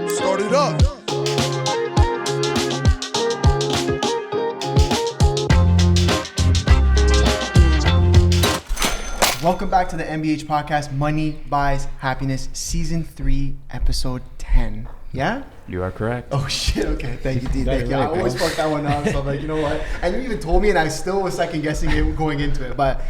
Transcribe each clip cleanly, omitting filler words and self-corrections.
Start it up. Welcome back to the MBH podcast, Money Buys Happiness, Season 3, Episode 10. Yeah? You are correct. Oh, shit. Okay. Thank you, D. Thank you. I always fuck that one up. So I'm like, you know what? And you even told me, and I still was second guessing it going into it. But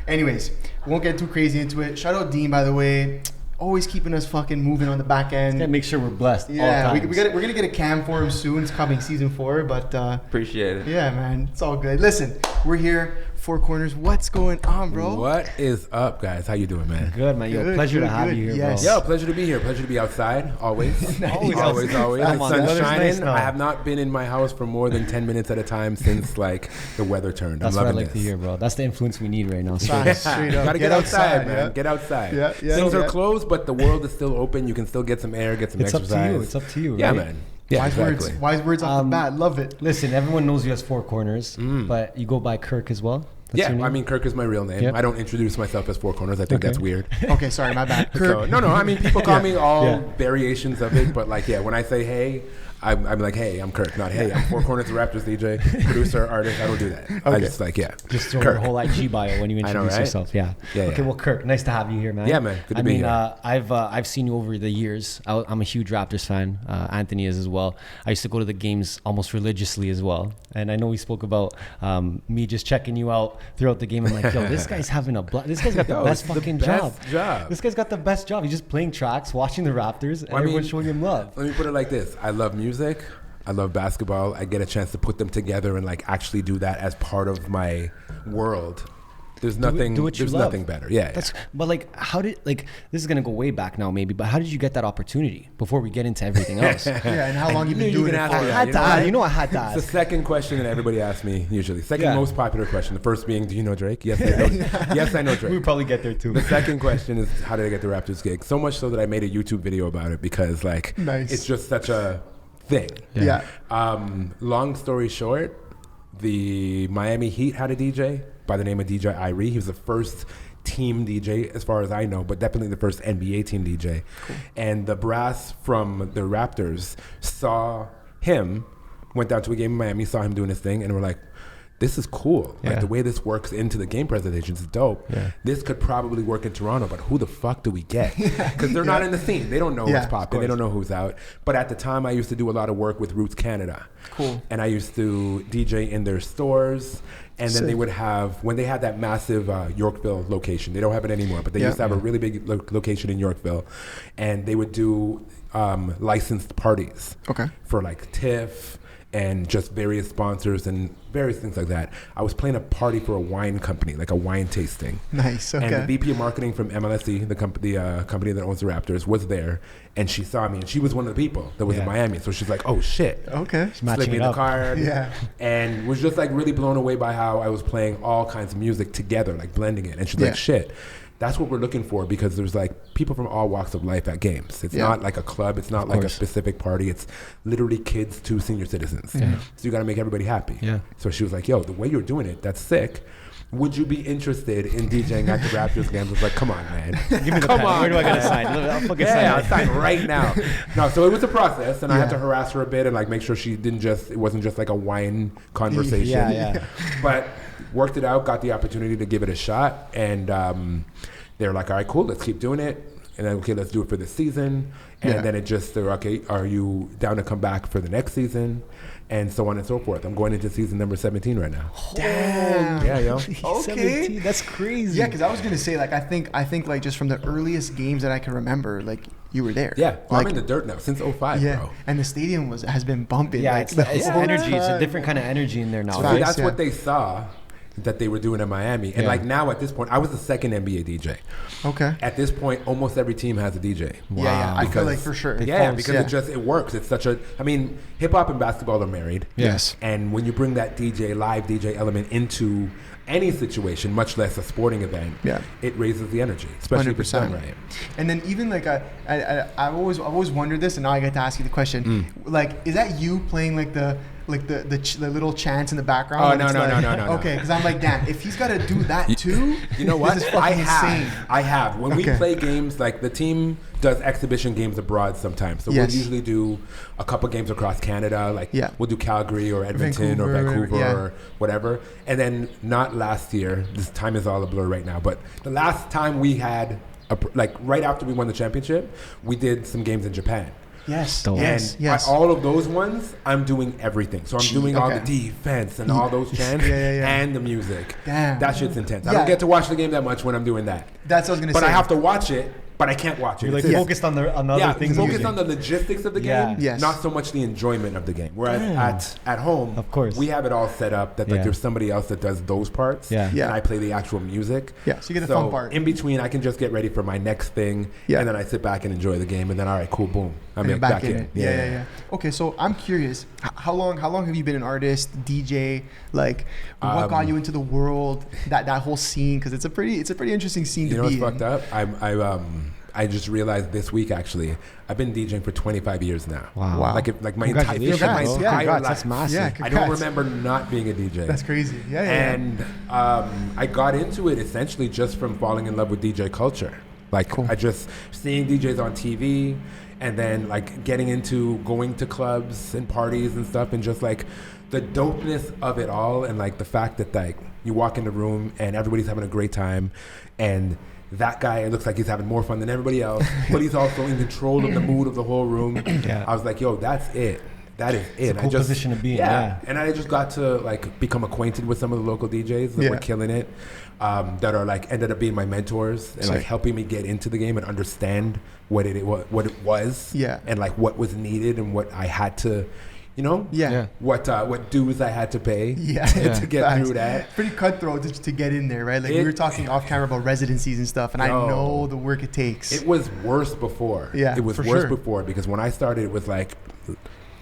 anyways, we won't get too crazy into it. Shout out Dean, by the way. Always keeping us fucking moving on the back end. Gotta make sure we're blessed. Yeah, we're gonna get a cam for him soon. It's coming Season 4, but appreciate it. Yeah, man, it's all good. Listen, we're here, Four Corners. What's going on, bro? What is up, guys? How you doing, man? Good, man. Pleasure to have you here, yes. Yo, pleasure to be here. Pleasure to be outside. Always. always. The on, sun's the shining. nice I have not been in my house for more than 10 minutes at a time since like the weather turned. That's I'm what I loving like to hear, bro. That's the influence we need right now. Straight up. Gotta get outside, man. Yeah. Get outside. Yeah, Things are closed, but the world is still open. You can still get some air, get some exercise. It's up to you. Yeah, right? man. Yeah, Wise words off the bat. Love it. Listen, everyone knows you as Four Corners, but you go by Kirk as well. That's I mean, Kirk is my real name. Yep. I don't introduce myself as Four Corners. I think that's weird. Okay, sorry, my bad. Kirk. So, no. I mean, people call me all variations of it, but like, when I say hey, I'm like, hey, I'm Kirk, not hey, I'm Four Corners Raptors DJ, producer, artist. I don't do that. I just like, just throw Kirk. your whole IG bio when you introduce yourself. Yeah. Okay, well, Kirk, nice to have you here, man. Yeah, man. Good to be here. I've seen you over the years. I'm a huge Raptors fan. Anthony is as well. I used to go to the games almost religiously as well. And I know we spoke about me just checking you out throughout the game. I'm like, yo, this guy's having this guy's got the best fucking job. This guy's got the best job. He's just playing tracks, watching the Raptors, and everyone's showing him love. Let me put it like this. I love music. I love basketball. I get a chance to put them together and like actually do that as part of my world. There's nothing. There's nothing better. But like, how did this is gonna go way back now maybe? But how did you get that opportunity before we get into everything else? And how long you been doing it? I had to ask. It's the second question that everybody asks me usually. Second most popular question. The first being, do you know Drake? Yes, I know. Yes, I know Drake. We'll probably get there too. The second question is, how did I get the Raptors gig? So much so that I made a YouTube video about it because like, it's just such a thing. Yeah. Long story short, the Miami Heat had a DJ by the name of DJ Irie. He was the first team DJ as far as I know, but definitely the first NBA team DJ. Cool. And the brass from the Raptors saw him, went down to a game in Miami, saw him doing his thing, and were like, this is cool. Like the way this works into the game presentation is dope. This could probably work in Toronto, but who the fuck do we get? Because they're not in the scene. They don't know what's popping. They don't know who's out. But at the time, I used to do a lot of work with Roots Canada. Cool. And I used to DJ in their stores. And then they would have, when they had that massive Yorkville location, they don't have it anymore, but they used to have a really big location in Yorkville. And they would do licensed parties for like TIFF and just various sponsors and various things like that. I was playing a party for a wine company, like a wine tasting. Nice, okay. And the VP of marketing from MLSE, the company that owns the Raptors, was there, and she saw me, and she was one of the people that was in Miami. So she's like, oh shit. Okay. Slid me the card. And was just like really blown away by how I was playing all kinds of music together, like blending it. And she's like, shit. That's what we're looking for, because there's like people from all walks of life at games. It's not like a club. It's not like a specific party. It's literally kids to senior citizens. So you got to make everybody happy. So she was like, yo, the way you're doing it, that's sick. Would you be interested in DJing at the Raptors games? I was like, come on, man. Give me the pen. Where do I gotta sign? I'll fucking sign. I'll sign right now. No, so it was a process, and I had to harass her a bit and like make sure it wasn't just like a wine conversation. But worked it out, got the opportunity to give it a shot, and they were like, all right, cool, let's keep doing it. And then, okay, let's do it for this season. And then it just, they're okay, are you down to come back for the next season? And so on and so forth. I'm going into season number 17 right now. Damn. Yeah, yo. Okay. 17, that's crazy. Yeah, because I was going to say, like, I think like just from the earliest games that I can remember, like, you were there. Yeah, like, I'm in the dirt now since 05, bro. And the stadium has been bumping. Yeah, like, it's energy. It's a different kind of energy in there now. So that's what they saw that they were doing in Miami. And like now at this point, I was the second NBA DJ. Okay. At this point, almost every team has a DJ. Wow. Yeah, I feel like for sure. Because it works. It's such a, I mean, hip hop and basketball are married. Yes. And when you bring that live DJ element into any situation, much less a sporting event, it raises the energy, especially 100%. If it's done right. And then even like I've always wondered this, and now I get to ask you the question. Like, is that you playing like the little chants in the background? Oh, no. Okay, because I'm like, damn, if he's got to do that too, you know what? I have. When we play games, like the team does exhibition games abroad sometimes. So we'll usually do a couple games across Canada. Like we'll do Calgary or Edmonton or Vancouver or whatever. And then not last year. This time is all a blur right now. But the last time we had, right after we won the championship, we did some games in Japan. Yes. And all of those ones, I'm doing everything. So I'm doing all the defense and all those chants and the music. Damn. That shit's intense. I don't get to watch the game that much when I'm doing that. That's what I was going to say. But I have to watch it. But I can't watch it. You're like focused on the other things. Focused on the logistics of the game, not so much the enjoyment of the game. Whereas at home, of course, we have it all set up that there's somebody else that does those parts, and I play the actual music. Yeah, so you get the fun part. In between, I can just get ready for my next thing, and then I sit back and enjoy the game, and then all right, cool, boom, I'm back in. Yeah. Okay, so I'm curious, how long have you been an artist, DJ? Like, what got you into the world, that whole scene? Because it's a pretty interesting scene to be in. You know what's fucked up? I just realized this week, actually, I've been DJing for 25 years now. Wow. Like my entire life. That's massive. Yeah, I don't remember not being a DJ. That's crazy. And I got into it essentially just from falling in love with DJ culture. I just seeing DJs on TV and then like getting into going to clubs and parties and stuff and just like the dopeness of it all and like the fact that like you walk in the room and everybody's having a great time and that guy, it looks like he's having more fun than everybody else, but he's also in control of the mood of the whole room. I was like, yo, that's it. That is it. It's a cool position to be in. Yeah. And I just got to like become acquainted with some of the local DJs that were killing it, that are like ended up being my mentors and like helping me get into the game and understand what it was, and like what was needed and what I had to. What dues I had to pay to get through that. Pretty cutthroat to get in there, right? Like we were talking off camera about residencies and stuff, and I know the work it takes. It was worse before. Yeah, it was worse before because when I started, it was like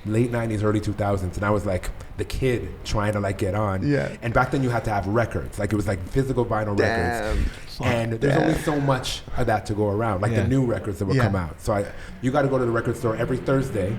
late 90s, early 2000s, and I was like the kid trying to like get on. Yeah. And back then you had to have records, like it was like physical vinyl records, and there's only so much of that to go around, like the new records that would come out. So you got to go to the record store every Thursday.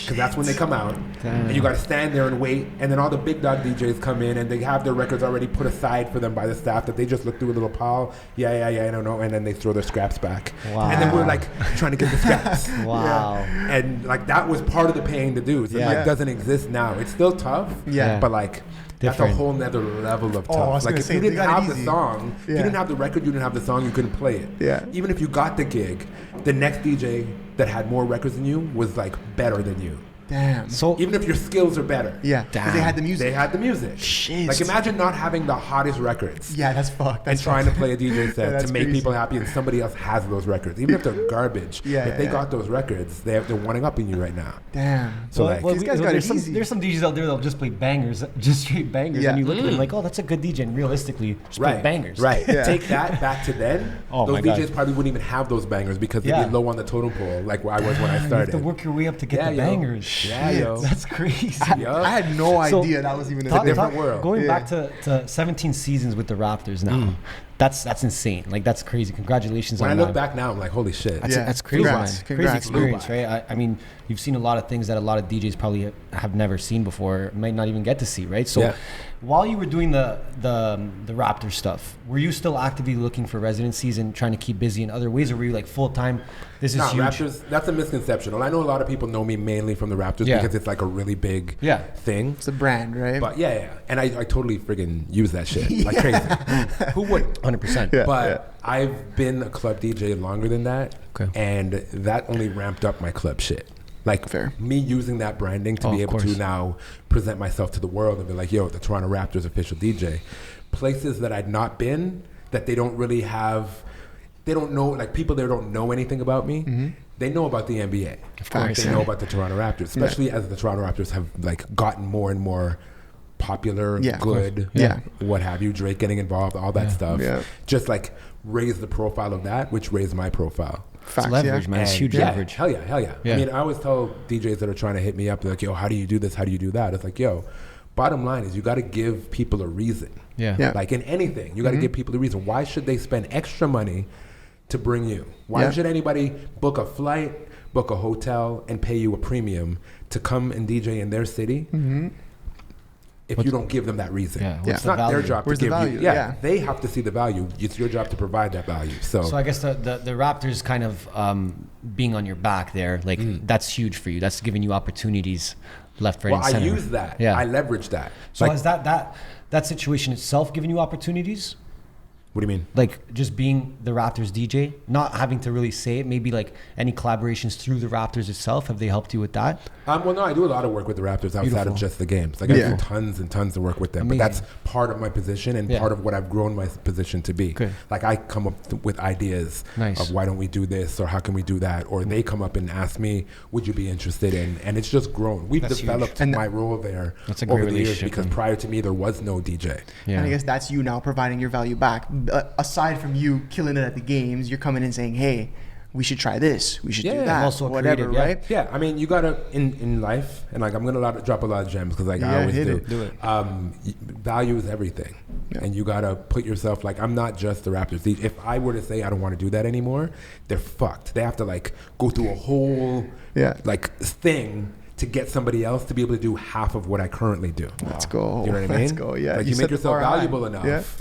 Because that's when they come out. And you got to stand there and wait. And then all the big dog DJs come in and they have their records already put aside for them by the staff that they just look through a little pile. I don't know. And then they throw their scraps back. Wow. And then we're like trying to get the scraps. Wow. And like that was part of the paying the dues. It like doesn't exist now. It's still tough. But like that's a whole nother level of tough. Like if you didn't have the song, if you didn't have the record, you didn't have the song, you couldn't play it. Yeah. Even if you got the gig, the next DJ that had more records than you was like better than you. Damn. So even if your skills are better. Yeah. Damn. They had the music. They had the music. Shit. Like imagine not having the hottest records. Yeah, that's fucked. And trying to play a DJ set to make people happy and somebody else has those records. Even if they're garbage. If they got those records, they're one up in you right now. Damn. So these guys got it easy. There's some DJs out there that'll just play bangers, just straight bangers. And you look at them like, oh, that's a good DJ. And realistically, just play bangers. Right. Take that back to then. Those DJs probably wouldn't even have those bangers because they'd be low on the totem pole like I was when I started. You have to work your way up to get the bangers. Yeah, yo. That's crazy. I had no idea that was even a different world. Going back to 17 seasons with the Raptors now, that's insane. Like that's crazy. Congratulations when on that. When I look back now, I'm like, holy shit. That's crazy, man. Crazy experience, right? I mean, you've seen a lot of things that a lot of DJs probably have never seen before, might not even get to see, right? So while you were doing the Raptor stuff, were you still actively looking for residencies and trying to keep busy in other ways, or were you like full time? This is huge. Raptors, that's a misconception. Well, I know a lot of people know me mainly from the Raptors because it's like a really big thing. It's a brand, right? But and I totally friggin' use that shit like crazy. Who wouldn't? 100%. But I've been a club DJ longer than that, and that only ramped up my club shit. Like me using that branding to be able to now present myself to the world and be like, yo, the Toronto Raptors official DJ. Places that I'd not been, that they don't really have, they don't know, like people there don't know anything about me. They know about the NBA. Of course. They know about the Toronto Raptors, especially as the Toronto Raptors have like gotten more and more popular, good, what have you, Drake getting involved, all that stuff. Just like raise the profile of that, which raised my profile. It's leverage, man. It's huge leverage. Hell yeah. I mean, I always tell DJs that are trying to hit me up, they're like, yo, how do you do this? How do you do that? It's like, yo, bottom line is you got to give people a reason. Like in anything, you got to give people a reason. Why should they spend extra money to bring you? Why should anybody book a flight, book a hotel, and pay you a premium to come and DJ in their city? if you don't give them that reason. Yeah, It's not their job Where's to the give value? you. Yeah. They have to see the value. It's your job to provide that value. So I guess the Raptors kind of being on your back there, like that's huge for you. That's giving you opportunities left, right, and center. I use that. Yeah. I leverage that. So Like, has that situation itself given you opportunities? what do you mean? Like just being the Raptors DJ, not having to really say it, maybe like any collaborations through the Raptors itself, have they helped you with that? Well, no, I do a lot of work with the Raptors outside Beautiful. of just the games. Like I do tons and tons of work with them. Amazing. But that's part of my position and part of what I've grown my position to be. Good. Like I come up with ideas of why don't we do this or how can we do that? Or they come up and ask me, would you be interested in? And it's just grown. We've developed my role there over the years because prior to me, there was no DJ. And I guess that's you now providing your value back. Aside from you killing it at the games, you're coming in saying, hey, we should try this, we should do that, also whatever, creative, right? Yeah, I mean, you gotta in life, and like I'm gonna drop a lot of gems because like I always do. Do it. Value is everything, and you gotta put yourself like I'm not just the Raptors. If I were to say I don't want to do that anymore, they're fucked. They have to like go through a whole like thing to get somebody else to be able to do half of what I currently do. Let's go. You know what I mean? Let's go. Yeah, like you make yourself valuable enough.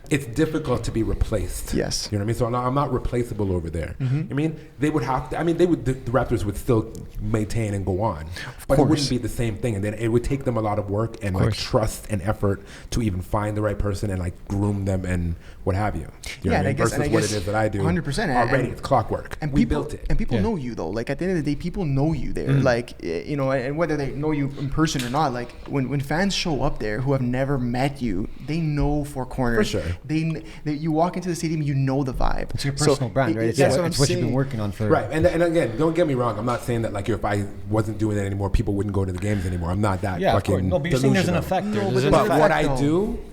It's difficult to be replaced. Yes. You know what I mean? So I'm not replaceable over there. I mean, they would have to, the Raptors would still maintain and go on. But it wouldn't be the same thing. And then it would take them a lot of work and like trust and effort to even find the right person and like groom them and what have you. You know what I mean? Versus what it is that I do. 100%. Already, it's clockwork. And we built it. And people know you though. Like at the end of the day, people know you there. Like, you know, and whether they know you in person or not, like when fans show up there who have never met you, they know 4KORNERS. For sure. They you walk into the stadium, you know the vibe. It's your personal brand, right? It's what you've been working on for. Right. And again, don't get me wrong. I'm not saying that like if I wasn't doing it anymore, people wouldn't go to the games anymore. I'm not that fucking No, but you're saying there's an effect there. But what I do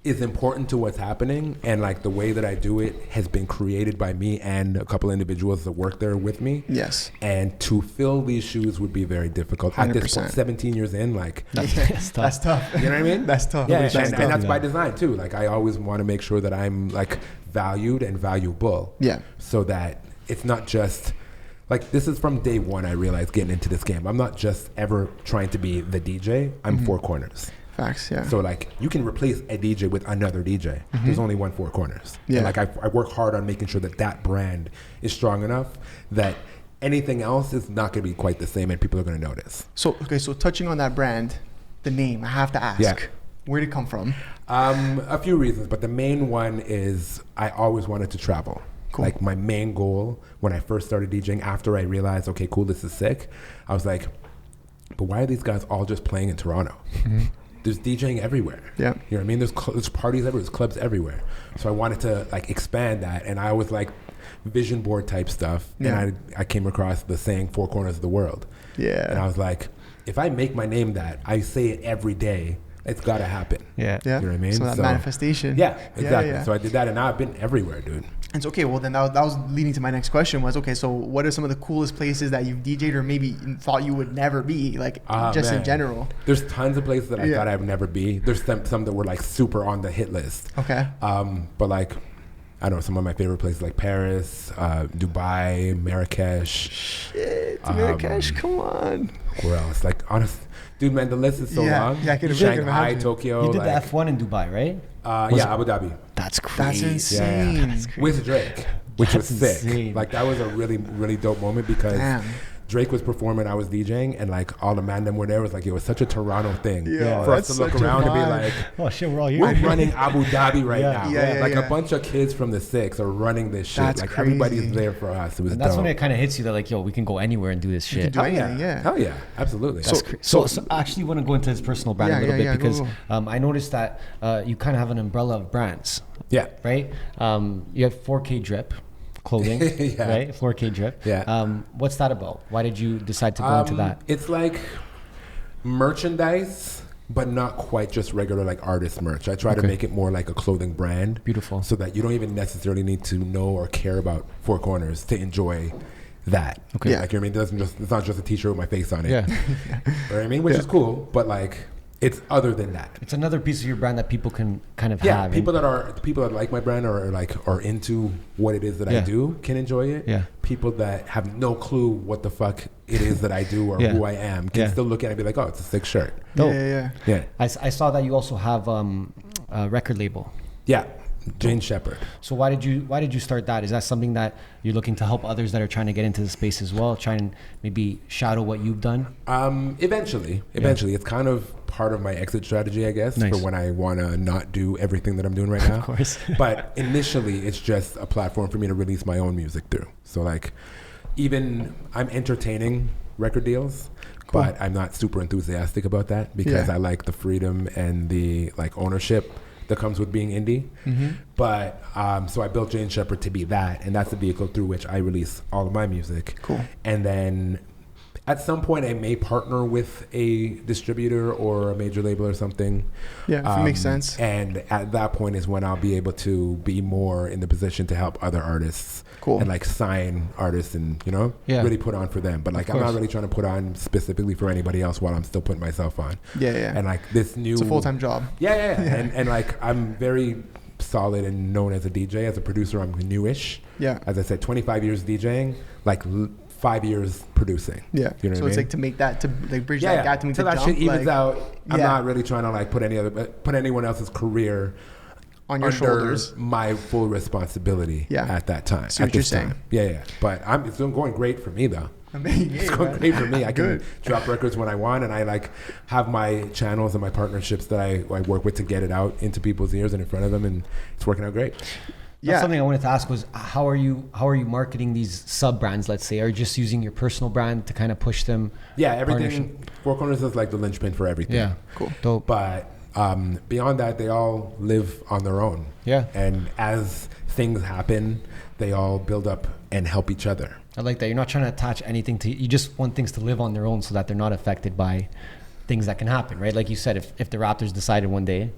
is important to what's happening, and like the way that I do it has been created by me and a couple individuals that work there with me. Yes. And to fill these shoes would be very difficult. 100%. At this point, 17 years in, like that's tough. You know what I mean? That's tough. Yeah, and that's by design too. Like I always want to make sure that I'm like valued and valuable. Yeah. So that it's not just like this is from day one. I realized getting into this game, I'm not just ever trying to be the DJ. I'm 4KORNERS. Facts, yeah. So like you can replace a DJ with another DJ. There's only one 4KORNERS. Yeah. And like I work hard on making sure that that brand is strong enough that anything else is not going to be quite the same and people are going to notice. So touching on that brand, the name, I have to ask, where did it come from? A few reasons, but the main one is I always wanted to travel. Cool. Like my main goal when I first started DJing, after I realized, okay, cool, this is sick, I was like, but why are these guys all just playing in Toronto? There's DJing everywhere. Yeah. You know what I mean? There's parties everywhere. There's clubs everywhere. So I wanted to like expand that. And I always like vision board type stuff. Yeah. And I came across the saying 4 corners of the world. Yeah. And I was like, if I make my name that, I say it every day, it's got to happen. Yeah. You know what I mean? So that manifestation. Yeah, exactly. Yeah. So I did that and now I've been everywhere, dude. And so, okay, well then that was leading to my next question was, okay, so what are some of the coolest places that you've DJ'd or maybe thought you would never be, like just in general? There's tons of places that I thought I would never be. There's some that were like super on the hit list. Okay. But like, I don't know, some of my favorite places like Paris, Dubai, Marrakesh. Shit, Marrakesh, come on. Where else? Like, honest, dude, man, the list is so long. Yeah, I can Shanghai, Tokyo. You did the F1 in Dubai, right? Yeah, Abu Dhabi. That's crazy. That's insane. Yeah, that's crazy. With Drake, which was sick. Insane. Like, that was a really, really dope moment because Drake was performing, I was DJing, and like all the mandem were there. It was like, it was such a Toronto thing for us to look around and be like, oh shit, we're all here. We're running Abu Dhabi right now. Yeah, a bunch of kids from the six are running this shit. That's like crazy. everybody's there for us. It was and that's dope. when it kind of hits you that like, yo, we can go anywhere and do this shit. Do anything, Hell yeah, absolutely. So I actually want to go into his personal brand a little bit because I noticed that you kind of have an umbrella of brands. Yeah. Right? You have 4K Drip clothing, right? 4K Drip. Yeah. What's that about? Why did you decide to go into that? It's like merchandise, but not quite just regular like artist merch. I try to make it more like a clothing brand. Beautiful. So that you don't even necessarily need to know or care about 4KORNERS to enjoy that. Okay. Like, you know what I mean? It's not just a t-shirt with my face on it. Yeah. You know what I mean? Which is cool, but like, it's other than that. It's another piece of your brand that people can kind of have. People that like my brand or are into what it is that I do can enjoy it. Yeah. People that have no clue what the fuck it is that I do or who I am can still look at it and be like, oh, it's a sick shirt. Yeah. I saw that you also have a record label. Yeah. Jane Shepherd. So why did you start that? Is that something that you're looking to help others that are trying to get into the space as well, try and maybe shadow what you've done? Eventually, it's kind of part of my exit strategy, I guess, for when I want to not do everything that I'm doing right now. Of course. But initially, it's just a platform for me to release my own music through. So like, even I'm entertaining record deals. Cool. But I'm not super enthusiastic about that because I like the freedom and the like ownership that comes with being indie. But so I built Jane Shepherd to be that, and that's the vehicle through which I release all of my music. Cool. And then at some point I may partner with a distributor or a major label or something. Yeah, if it makes sense. And at that point is when I'll be able to be more in the position to help other artists. Cool. And like sign artists and, really put on for them. But like, I'm not really trying to put on specifically for anybody else while I'm still putting myself on. Yeah. And like this new... It's a full-time job. Yeah. And like, I'm very solid and known as a DJ. As a producer, I'm newish. Yeah. As I said, 25 years DJing, like 5 years producing. Yeah. You know so what it's I mean? like to make that, to like bridge that gap, to make so the that jump. Shit evens out. I'm not really trying to like put anyone else's career on your shoulders, my full responsibility at that time. See what you're saying. Yeah. But it's going great for me though. It's going great for me. I can drop records when I want, and I like have my channels and my partnerships that I work with to get it out into people's ears and in front of them, and it's working out great. That's something I wanted to ask was how are you marketing these sub brands, let's say? Are you just using your personal brand to kind of push them? Yeah, everything. 4KORNERS is like the linchpin for everything. Yeah, cool. Dope. But beyond that, they all live on their own. Yeah. And as things happen, they all build up and help each other. I like that. You're not trying to attach anything to, you just want things to live on their own so that they're not affected by things that can happen, right? Like you said, if the Raptors decided one day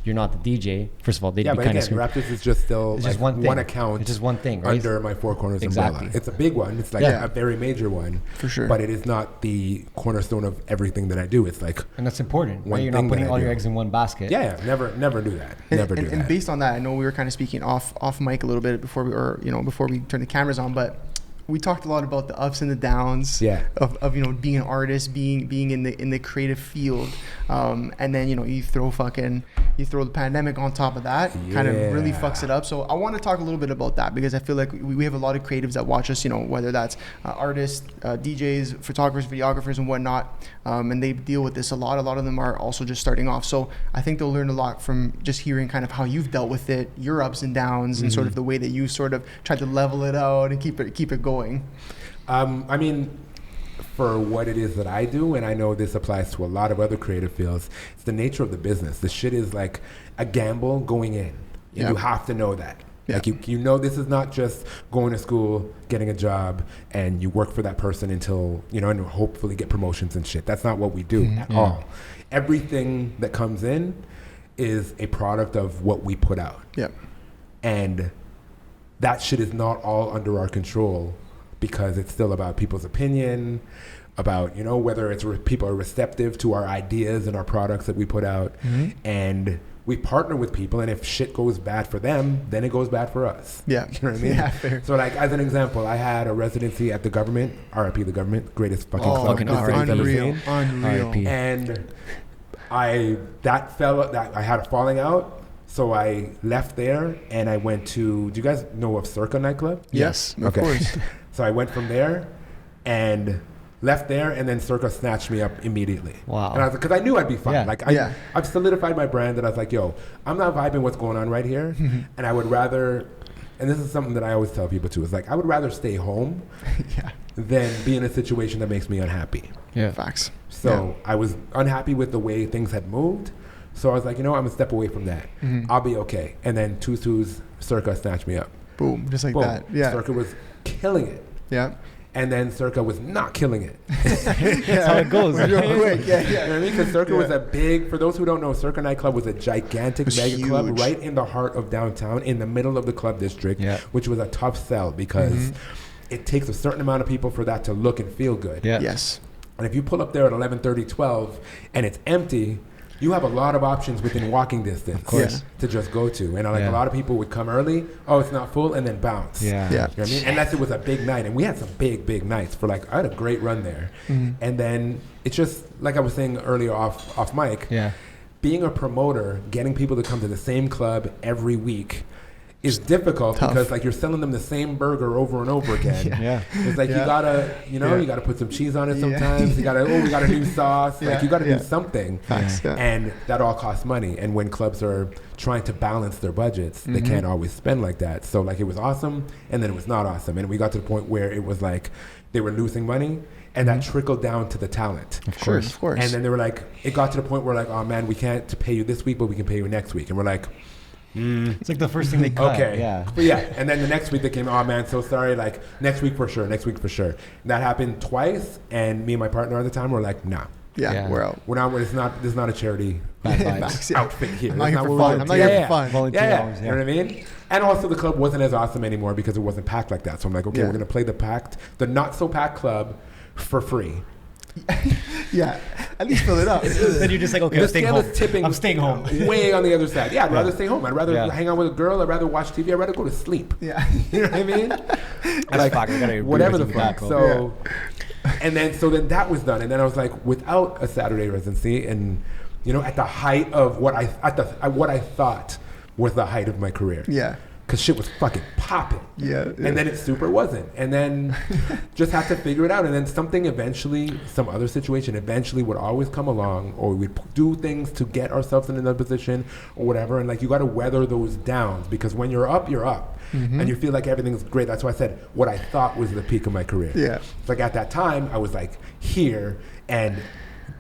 you're not the DJ, first of all, they'd be kind of Raptors is just still like just one account. It's just one thing, right? Under my 4KORNERS umbrella. It's a big one. It's like a very major one. For sure. But it is not the cornerstone of everything that I do. It's like, and that's important, right? You're not putting all your eggs in one basket. Yeah. Never do that. Never do that. And based on that, I know we were kind of speaking off mic a little bit before we turned the cameras on, but we talked a lot about the ups and the downs of being an artist, being in the creative field, and then you throw the pandemic on top of that, kind of really fucks it up. So I want to talk a little bit about that because I feel like we have a lot of creatives that watch us, whether that's artists, DJs, photographers, videographers, and whatnot, and they deal with this a lot. A lot of them are also just starting off. So I think they'll learn a lot from just hearing kind of how you've dealt with it, your ups and downs, and sort of the way that you sort of tried to level it out and keep it going. I mean, for what it is that I do, and I know this applies to a lot of other creative fields, it's the nature of the business. The shit is like a gamble going in. You have to know that. Like this is not just going to school, getting a job, and you work for that person until, and hopefully get promotions and shit. That's not what we do at all. Everything that comes in is a product of what we put out. Yep. And that shit is not all under our control because it's still about people's opinion, about, whether it's people are receptive to our ideas and our products that we put out. And we partner with people, and if shit goes bad for them, then it goes bad for us. Yeah. You know what I mean? Yeah, fair. So like, as an example, I had a residency at the Government, RIP the Government, greatest fucking club unreal. And I had a falling out. So I left there and I went to, do you guys know of Circa nightclub? Yes, of course. So I went from there and left there, and then Circa snatched me up immediately. Wow. And I was because I knew I'd be fine. I've solidified my brand that I was like, yo, I'm not vibing what's going on right here. And I would rather, and this is something that I always tell people too, is like, I would rather stay home than be in a situation that makes me unhappy. Yeah. Facts. So I was unhappy with the way things had moved. So I was like, I'm going to step away from that. I'll be okay. And then Tutu's Circa snatched me up. Boom. Just like that. Yeah. Circa was killing it. Yeah. And then Circa was not killing it. That's how it goes. Real quick. Yeah. You know what I mean? Because Circa was a big, for those who don't know, Circa nightclub was a gigantic mega club right in the heart of downtown, in the middle of the club district, which was a tough sell because it takes a certain amount of people for that to look and feel good. Yeah. Yes. And if you pull up there at 11:30, 12, and it's empty, you have a lot of options within walking distance, of course, to just go to. And like a lot of people would come early, oh, it's not full, and then bounce. Yeah. You know what I mean? Unless it was a big night, and we had some big nights for like, I had a great run there. And then it's just like I was saying earlier off mic. Yeah. Being a promoter, getting people to come to the same club every week is difficult because like you're selling them the same burger over and over again. It's like you gotta, you gotta put some cheese on it sometimes. You gotta, we got a new sauce. Like you gotta do something, and that all costs money. And when clubs are trying to balance their budgets, they can't always spend like that. So like it was awesome, and then it was not awesome, and we got to the point where it was like they were losing money. And that trickled down to the talent. Of course. And then they were like, it got to the point where like, oh man, we can't pay you this week, but we can pay you next week. And we're like, it's like the first thing they cut. Okay. Yeah. But and then the next week they came, oh man, so sorry, like next week for sure. And that happened twice, and me and my partner at the time were like, nah. Yeah, we're out. We're not. This is not a charity outfit here. I'm not here for fun. I'm not here for fun. Volunteer hours, You know what I mean? And also the club wasn't as awesome anymore because it wasn't packed like that. So I'm like, okay, we're gonna play the not so packed club for free. At least fill it up. Then you're just like, okay, I'm staying home. Way on the other side. Yeah, I'd rather stay home. I'd rather hang out with a girl. I'd rather watch TV. I'd rather go to sleep. Yeah. You know what I mean? Like, whatever the fuck. So, and then that was done. And then I was like, without a Saturday residency, and at the height of what I thought was the height of my career. Yeah. Because shit was fucking popping. Yeah. And then it super wasn't. And then just had to figure it out. And then some other situation eventually would always come along, or we'd do things to get ourselves in another position or whatever. And like, you got to weather those downs, because when you're up, you're up. And you feel like everything's great. That's why I said what I thought was the peak of my career. Yeah. Like at that time, I was like here, and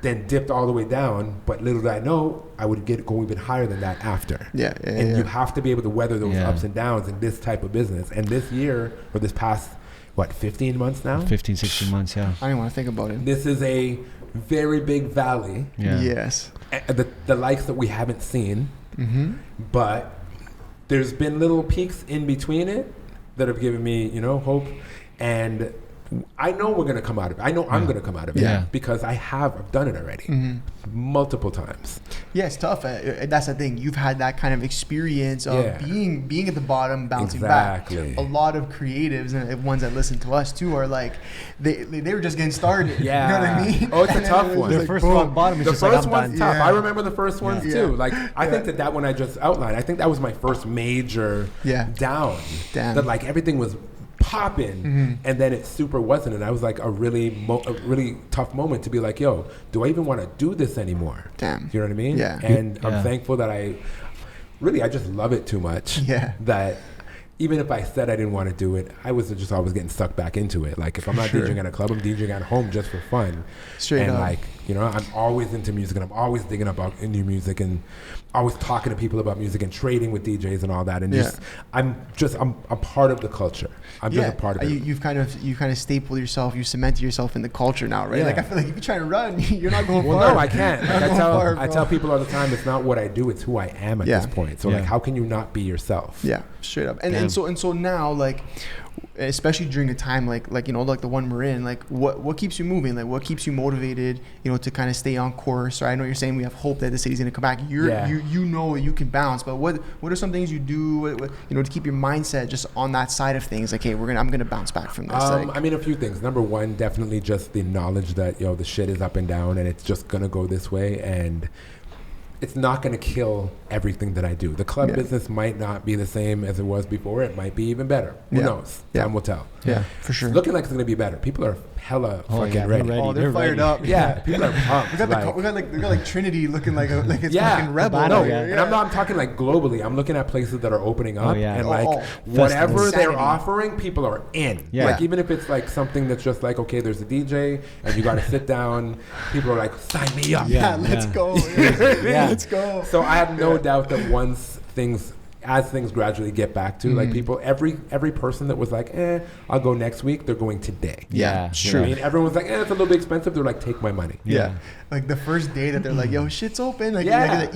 then dipped all the way down, but little did I know I would go even higher than that after. And you have to be able to weather those ups and downs in this type of business. And this year, or this past, 15 months now? 15, 16 months, yeah. I didn't want to think about it. This is a very big valley. Yeah. Yes. The likes that we haven't seen, but there's been little peaks in between it that have given me, hope. And I know we're going to come out of it. I know I'm going to come out of it because I've done it already multiple times. Yeah, it's tough. That's the thing. You've had that kind of experience of being at the bottom, bouncing back. A lot of creatives and ones that listen to us too are like, they were just getting started. Yeah. You know what I mean? Oh, it's a tough one. The first rock bottom is just like, I'm done. The first one's tough. I remember the first ones too. Like, I think that one I just outlined, I think that was my first major down. Damn. That like everything was popping, and then it super wasn't, and I was like a really tough moment to be like, yo, do I even want to do this anymore? Damn. You know what I mean? Yeah. And I'm thankful that I just love it too much. Yeah. That even if I said I didn't want to do it, I was just always getting sucked back into it. Like if I'm not DJing at a club, I'm DJing at home just for fun. Straight up. Like, I'm always into music, and I'm always digging about new music, and always talking to people about music and trading with DJs and all that. And I'm a part of the culture. I'm just a part of it. You've kind of stapled yourself. You cemented yourself in the culture now, right? Like I feel like if you try to run, you're not going far. Well, no, I can't. Like I tell people all the time, it's not what I do, it's who I am at this point. So like, how can you not be yourself? Yeah, straight up. And so now, like, especially during a time like the one we're in, like what keeps you moving? Like what keeps you motivated, to kind of stay on course? Or I know you're saying we have hope that the city's going to come back. You know you can bounce, but what are some things you do, to keep your mindset just on that side of things? Like, hey, I'm going to bounce back from this. I mean, a few things. Number one, definitely just the knowledge that, the shit is up and down, and it's just going to go this way, and it's not going to kill everything that I do. The club business might not be the same as it was before. It might be even better. Who knows? Time will tell. Yeah, for sure. It's looking like it's going to be better. People are hella fucking ready. Oh, they're fired up. Yeah, people are pumped. We got like Trinity looking like it's fucking rebel. No, and I'm talking like globally. I'm looking at places that are opening up, and like whatever festivals. they're offering, people are in. Yeah. Like even if it's like something that's just like, okay, there's a DJ and you got to sit down. People are like, sign me up. Yeah, let's go. Let's go. So I have no doubt that as things gradually get back to like people, every person that was like, I'll go next week, they're going today. Yeah, sure. I mean, everyone's like, it's a little bit expensive. They're like, take my money. Yeah. Like the first day that they're like, yo, shit's open. Like,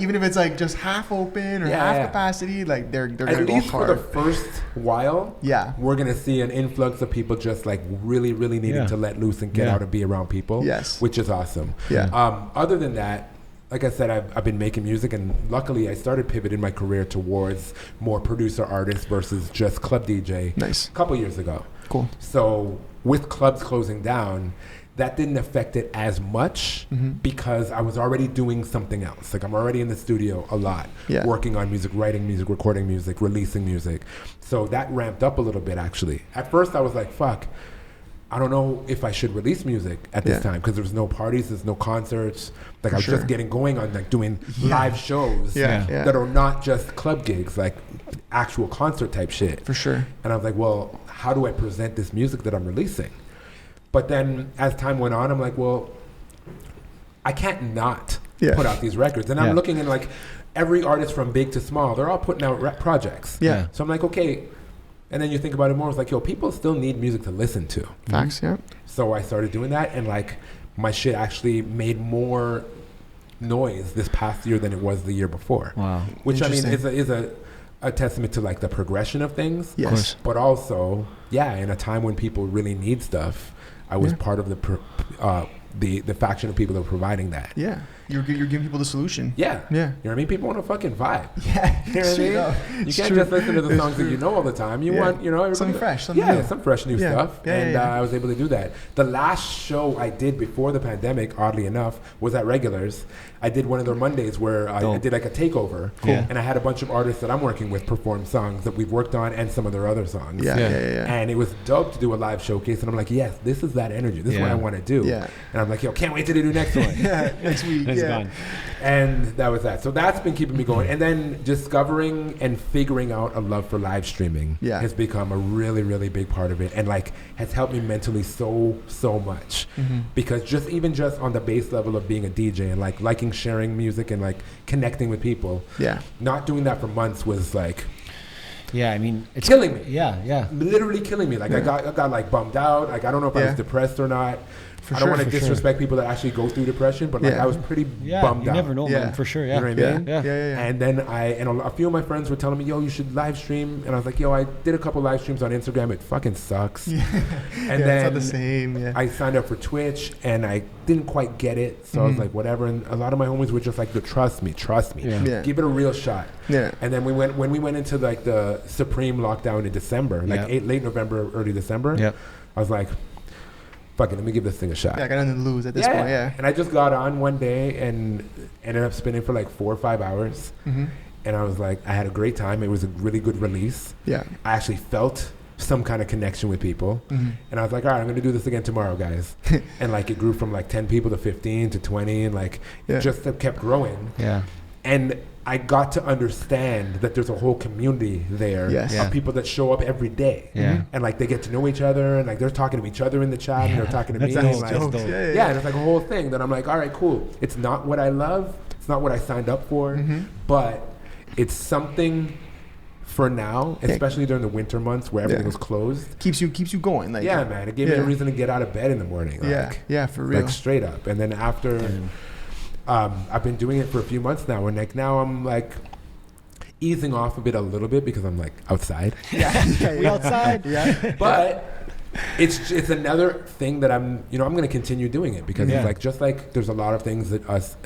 even if it's like just half open or half capacity, like they're gonna go hard. For the first while, we're gonna see an influx of people just like really, really needing to let loose and get out and be around people. Yes, which is awesome. Yeah. Other than that, like I said, I've been making music, and luckily I started pivoting my career towards more producer artist versus just club DJ. Nice. A couple years ago. Cool. So with clubs closing down, that didn't affect it as much because I was already doing something else. Like I'm already in the studio a lot, working on music, writing music, recording music, releasing music. So that ramped up a little bit actually. At first I was like, fuck, I don't know if I should release music at this time because there's no parties, there's no concerts. Like I was just getting going on like doing live shows that are not just club gigs, like actual concert type shit. For sure. And I was like, well, how do I present this music that I'm releasing? But then as time went on, I'm like, well, I can't not put out these records. And I'm looking at like every artist from big to small, they're all putting out projects. Yeah. So I'm like, okay. And then you think about it more, it's like, yo, people still need music to listen to. Facts, yeah. So I started doing that, and like my shit actually made more noise this past year than it was the year before. Wow. Which I mean is a testament to like the progression of things. Yes. Of course. But also, in a time when people really need stuff, I was part of the faction of people that were providing that. Yeah. You're giving people the solution. Yeah. Yeah. You know what I mean? People want to fucking vibe. Yeah. You know what I mean? You can't just listen to the songs that you know all the time. You want, something fresh, something new. some fresh new stuff. Yeah, and I was able to do that. The last show I did before the pandemic, oddly enough, was at Regulars. I did one of their Mondays where I did like a takeover. Cool. And I had a bunch of artists that I'm working with perform songs that we've worked on and some of their other songs. Yeah. And it was dope to do a live showcase. And I'm like, yes, this is that energy. This is what I want to do. Yeah. And I'm like, yo, can't wait to do next one. Next week. It's gone. And that was that. So that's been keeping me going. And then discovering and figuring out a love for live streaming has become a really, really big part of it. And like has helped me mentally so much. Because just on the base level of being a DJ and like liking sharing music and like connecting with people. Yeah. Not doing that for months was like I mean, it's killing me. Yeah. Literally killing me. Like I got like bummed out. Like I don't know if I was depressed or not. I don't want to disrespect people that actually go through depression, but like I was pretty bummed out. You never know, man, for sure. You know what I mean? Yeah. And then a few of my friends were telling me, yo, you should live stream. And I was like, yo, I did a couple live streams on Instagram. It fucking sucks. And then it's not the same. Yeah. I signed up for Twitch and I didn't quite get it. So I was like, whatever. And a lot of my homies were just like, trust me. Yeah. Give it a real shot. Yeah. And then when we went into like the Supreme lockdown in December, like late November, early December, I was like, fuck it, let me give this thing a shot. Yeah, I got nothing to lose at this point, And I just got on one day and ended up spinning for like 4 or 5 hours. And I was like, I had a great time. It was a really good release. Yeah. I actually felt some kind of connection with people. And I was like, all right, I'm going to do this again tomorrow, guys. And like it grew from like 10 people to 15 to 20 and like just kept growing. Yeah. And I got to understand that there's a whole community there of people that show up every day. And like they get to know each other and like they're talking to each other in the chat and they're talking to me. And like, and it's like a whole thing that I'm like, all right, cool. It's not what I love. It's not what I signed up for, but it's something for now, especially during the winter months where everything was closed. Keeps you going. Like man. It gave me a reason to get out of bed in the morning. Like, for real. Like straight up. And then after... I've been doing it for a few months now, and like now I'm like easing off a little bit because I'm like outside. We outside. But it's another thing that I'm going to continue doing it because it's like just like there's a lot of things that us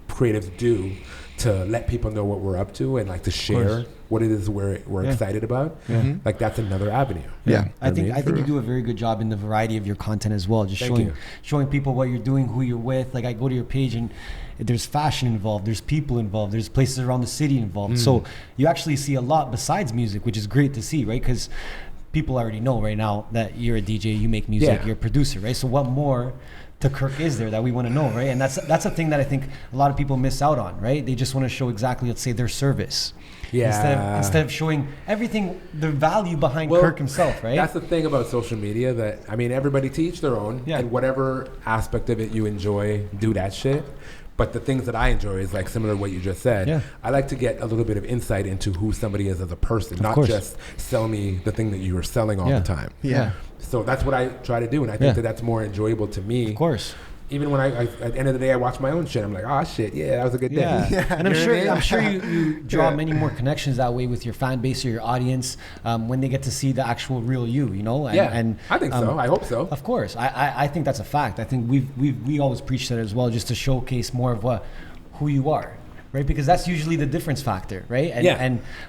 creatives do to let people know what we're up to and like to share what it is we're excited about. Like that's another avenue. I think you do a very good job in the variety of your content as well. Just showing people what you're doing, who you're with. Like I go to your page and there's fashion involved, there's people involved, there's places around the city involved. So you actually see a lot besides music, which is great to see, right? Because people already know right now that you're a DJ, you make music, you're a producer, right? So what more to Kirk is there that we want to know, right? And that's a thing that I think a lot of people miss out on, right? They just want to show exactly, let's say, their service. Instead of showing everything, the value behind Kirk himself, right? That's the thing about social media that, I mean, everybody to each their own. And whatever aspect of it you enjoy, do that shit. But the things that I enjoy is like similar to what you just said. I like to get a little bit of insight into who somebody is as a person, not just sell me the thing that you are selling all the time. So that's what I try to do, and I think that that's more enjoyable to me. Of course. Even when I at the end of the day, I watch my own shit. I'm like, oh shit, that was a good day. And I'm sure you draw many more connections that way with your fan base or your audience when they get to see the actual real you, you know? And I think so. I hope so. Of course, I think that's a fact. I think we always preach that as well, just to showcase more of who you are, right? Because that's usually the difference factor, right? And, Yeah.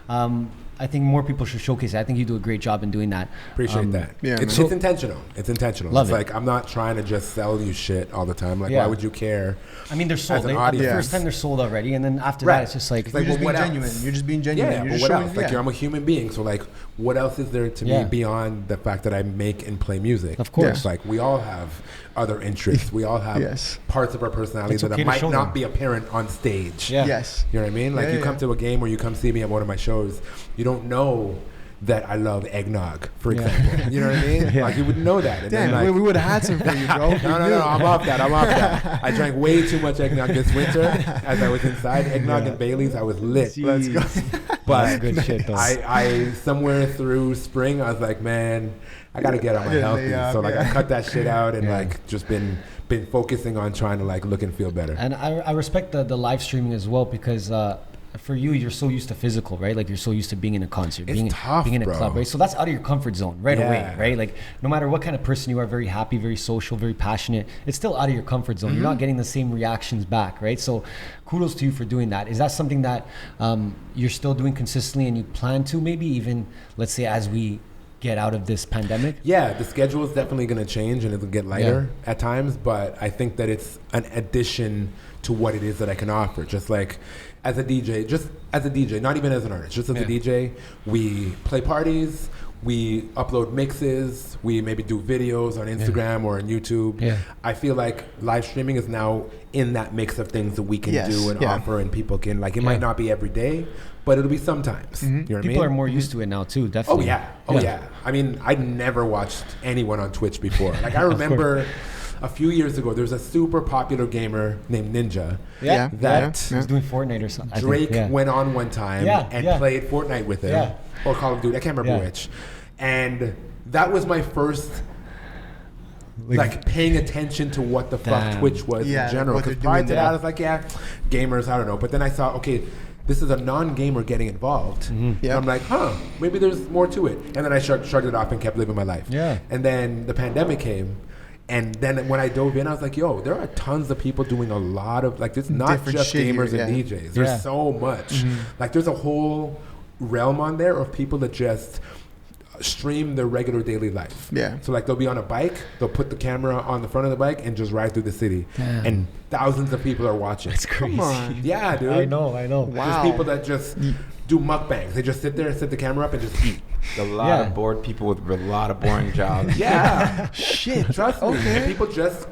and I think more people should showcase it. I think you do a great job in doing that. Appreciate that. Yeah, it's man. intentional. It's intentional. Love it's it. like I'm not trying to just sell you shit all the time. Like, Yeah. why would you care? I mean, they're sold. As an The audience. first time they're sold already, and then after Right. that, it's just like, It's You're like, just well, being what genuine. else? You're just being genuine. Yeah, You're but just what showing, else? Like, yeah. I'm a human being, so like, what else is there to Yeah. me beyond the fact that I make and play music? Of course. It's like we all have other interests. We all have Yes. parts of our personality It's that okay to might show not them. be apparent on stage. Yeah. Yes. You know what I mean? Like Yeah, you come yeah. to a game or you come see me at one of my shows, you don't know that I love eggnog, for Yeah. example. You know what I mean? Yeah. Like you wouldn't know that. And Damn, then, like, we would have had some for you, bro. no, I'm off that. I drank way too much eggnog this winter as I was inside. Eggnog and Bailey's, I was lit. Let's go. But good shit, though. I somewhere through spring, I was like, man, I got to get on my Yeah, healthy. yeah, So like yeah. I cut that shit out and Yeah. like just been focusing on trying to like look and feel better. and I respect the live streaming as well because for you, you're so used to physical, right? Like you're so used to being in a concert, It's being tough, being in a bro. club, right? So that's out of your comfort zone right away, Yeah. right? Like no matter what kind of person you are, very happy, very social, very passionate, it's still out of your comfort zone. You're not getting the same reactions back, right? So kudos to you for doing that. Is that something that you're still doing consistently and you plan to maybe even, let's say, as we get out of this pandemic? Yeah, the schedule is definitely going to change and it'll get lighter at times, but I think that it's an addition to what it is that I can offer. Just like as a DJ, not even as an artist, just as a DJ, we play parties, we upload mixes, we maybe do videos on Instagram or on YouTube. Yeah. I feel like live streaming is now in that mix of things that we can Yes, do and yeah. offer, and people can, like, it Yeah. might not be every day, but it'll be sometimes. You know what I mean? People are more used to it now too, Oh definitely. yeah. Oh yeah. I mean, I'd never watched anyone on Twitch before. Like I remember a few years ago, there was a super popular gamer named Ninja Yeah. that Yeah. He's doing Fortnite or something. I think. Drake Yeah. went on one time Yeah, and yeah. played Fortnite with him, Yeah. or Call of Duty. I can't remember Yeah. which. And that was my first like paying attention to what the fuck Damn. Twitch was Yeah, in general. what Because they're prior doing to there. that, I was like, yeah, gamers, I don't know. But then I saw, okay, this is a non-gamer getting involved. Mm-hmm. And Yep. I'm like, maybe there's more to it. And then I shrugged it off and kept living my life. Yeah. And then the pandemic came. And then when I dove in, I was like, yo, there are tons of people doing a lot of, like, it's not Different just shit here, gamers and yeah. DJs. There's Yeah. so much. Like, there's a whole realm on there of people that just stream their regular daily life. Yeah. So, like, they'll be on a bike, they'll put the camera on the front of the bike and just ride through the city. Damn. And thousands of people are watching. It's crazy. Come on. Yeah, dude. I know. Wow. There's people that just do mukbangs. They just sit there, set the camera up, and just eat. A lot Yeah. of bored people with a lot of boring jobs. Yeah. Shit. Trust me. Okay. And people just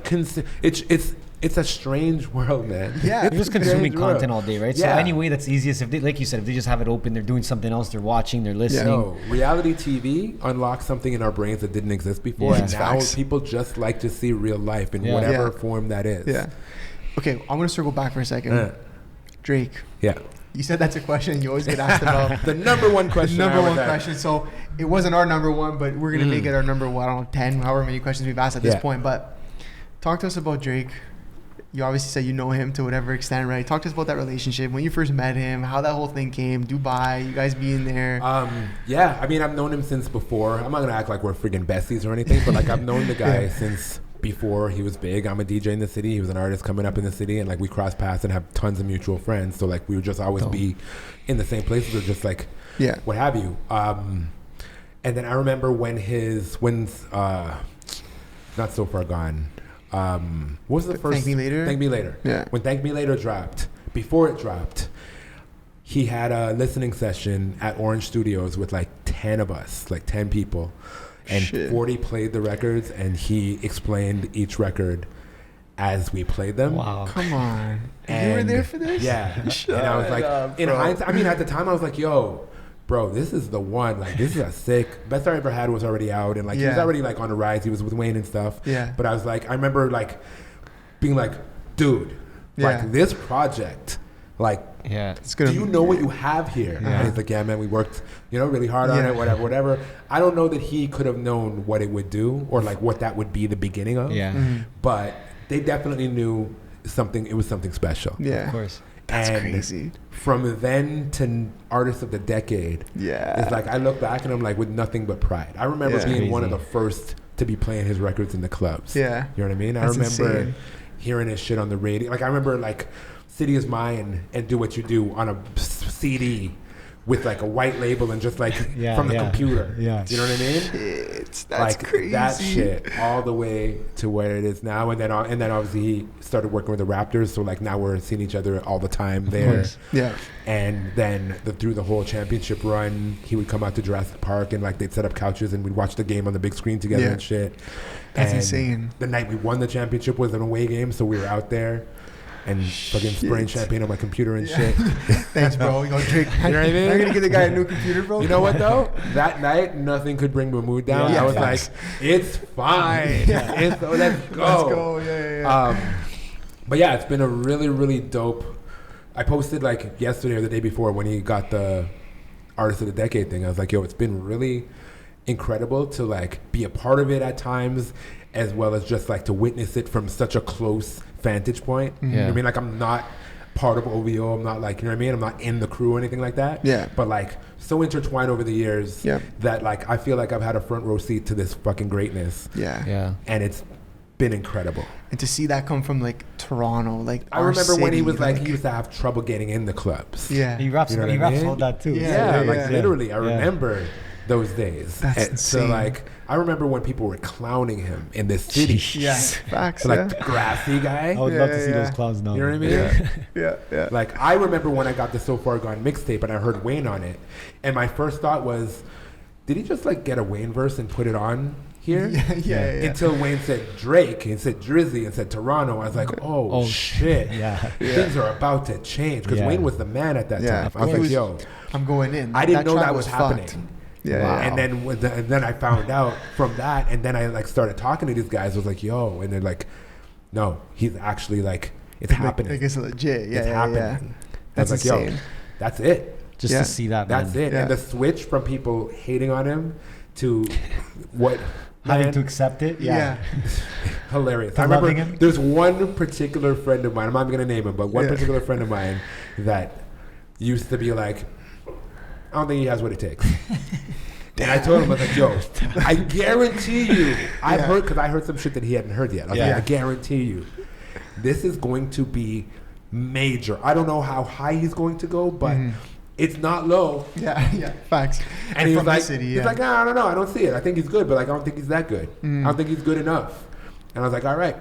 it's a strange world, man. Yeah. You're just consuming Strange world. content all day, right? Yeah. So any way that's easiest, if they, like you said, if they just have it open, they're doing something else, they're watching, they're listening. No, reality TV unlocks something in our brains that didn't exist before. Yeah. And now Facts. people just like to see real life in Yeah. whatever Yeah. form that is. Yeah. Okay, I'm gonna circle back for a second. Drake. Yeah. You said that's a question you always get asked about. The number one question. Number I would one have. question. So it wasn't our number one, but we're gonna make it our number one. I don't know, 10, however many questions we've asked at this Yeah. point. But talk to us about Drake. You obviously said you know him to whatever extent, right? Talk to us about that relationship, when you first met him, how that whole thing came, Dubai, you guys being there. Yeah, I mean, I've known him since before. I'm not gonna act like we're friggin' besties or anything, but like I've known the guy since before he was big. I'm a DJ in the city. He was an artist coming up in the city, and like we cross paths and have tons of mutual friends. So like we would just always be in the same places or just like Yeah. what have you. And then I remember when not so far gone. What was the first? Thank Me Later? Thank Me Later. Yeah. When Thank Me Later dropped, before it dropped, he had a listening session at Orange Studios with like 10 of us, like 10 people. And Shit. 40 played the records, and he explained each record as we played them. Wow. Come on. You were And- there for this? Yeah. And I was like, up, in bro. hindsight, I mean, at the time, I was like, yo, bro, this is the one. Like, this is a sick. Best I Ever Had was already out, and like, he was Yeah. already like on the rise. He was with Wayne and stuff. Yeah. But I was like, I remember like being like, dude, Yeah. like this project, like, Yeah. It's gonna do you be- know what you have here? Yeah. And he's like, yeah, man, we worked, really hard on Yeah. it, whatever. I don't know that he could have known what it would do or like what that would be the beginning of. Yeah. But they definitely knew it was something special. Yeah. Of course. That's And crazy. from then to Artist of the Decade, Yeah. it's like I look back and I'm like with nothing but pride. I remember Yeah. being one of Crazy. the first to be playing his records in the clubs. Yeah. You know what I mean? That's I remember insane. hearing his shit on the radio. Like I remember like City Is Mine and Do What You Do on a CD with like a white label and just like from the computer. Yeah. You know what I mean? That's like crazy. That shit all the way to where it is now. And then obviously he started working with the Raptors. So like now we're seeing each other all the time there. Yeah. And then through the whole championship run, he would come out to Jurassic Park and like they'd set up couches and we'd watch the game on the big screen together and shit. That's and insane. The night we won the championship was an away game, so we were out there and fucking spraying champagne on my computer and shit. Thanks, bro. You know, Drake. You know what I mean? I'm gonna get the guy a new computer, bro. You know what though? That night, nothing could bring my mood down. I was like, it's fine. Let's go. Let's go. Yeah. But yeah, it's been a really, really dope. I posted like yesterday or the day before when he got the Artist of the Decade thing. I was like, yo, it's been really incredible to like be a part of it at times, as well as just like to witness it from such a close vantage point. You know what I mean? Like I'm not part of OVO. I'm not like, you know what I mean? I'm not in the crew or anything like that. Yeah. But like so intertwined over the years that like I feel like I've had a front row seat to this fucking greatness. Yeah. And it's been incredible. And to see that come from like Toronto, like I remember when he was like he used to have trouble getting in the clubs. Yeah. He raps, You know he what I raps mean? about that too. Literally, I remember those days. That's and so insane. like I remember when people were clowning him in this city. Yeah. Facts. So, like the grassy guy. I would love to see those clowns now. You know what I mean? Yeah. Like I remember when I got the So Far Gone mixtape and I heard Wayne on it, and my first thought was, did he just like get a Wayne verse and put it on here? Yeah. Until Wayne said Drake and said Drizzy and said Toronto, I was like, oh shit, things are about to change because Wayne was the man at that time. I was like, yo, I'm going in. I didn't know track that was happening. fucked. Yeah. And then I found out from that, and then I like started talking to these guys. I was like, yo, and they're like, no, he's actually like, it's happening. Like it's legit. Yeah. It's happening. That's I was like, insane. yo, that's it. Just to see that, man. That's it. Yeah. And the switch from people hating on him to what Having to accept it. Yeah. hilarious. To I remember loving him. there's one particular friend of mine, I'm not going to name him, but one particular friend of mine that used to be like, I don't think he has what it takes. And I told him, I was like, yo, I guarantee you, I heard some shit that he hadn't heard yet. I was like, I guarantee you, this is going to be major. I don't know how high he's going to go, but it's not low. Yeah. Facts. And he was from the like, city, he's like, I don't know, I don't see it. I think he's good, but like, I don't think he's that good. I don't think he's good enough. And I was like, all right,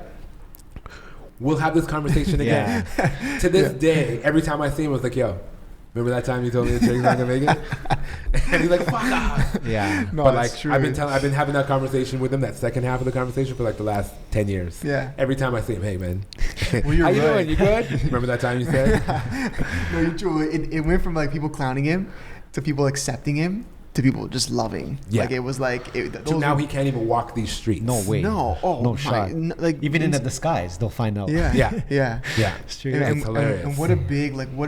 we'll have this conversation again. To this day, every time I see him, I was like, yo, remember that time you told me that Drake's not gonna make it? And he's like, fuck off. Yeah. No, But that's like true. I've been having that conversation with him, that second half of the conversation for like the last 10 years. Yeah. Every time I see him, hey man, Well, you're how you right. doing? You good? Remember that time you said? No, you're true. It went from like people clowning him to people accepting him to people just loving. Yeah. Like it was like So now he can't even walk these streets. No way. No. Oh, no my, shot. like Even in the disguise, they'll find out. Yeah. Yeah. It's true. And, It's hilarious. and what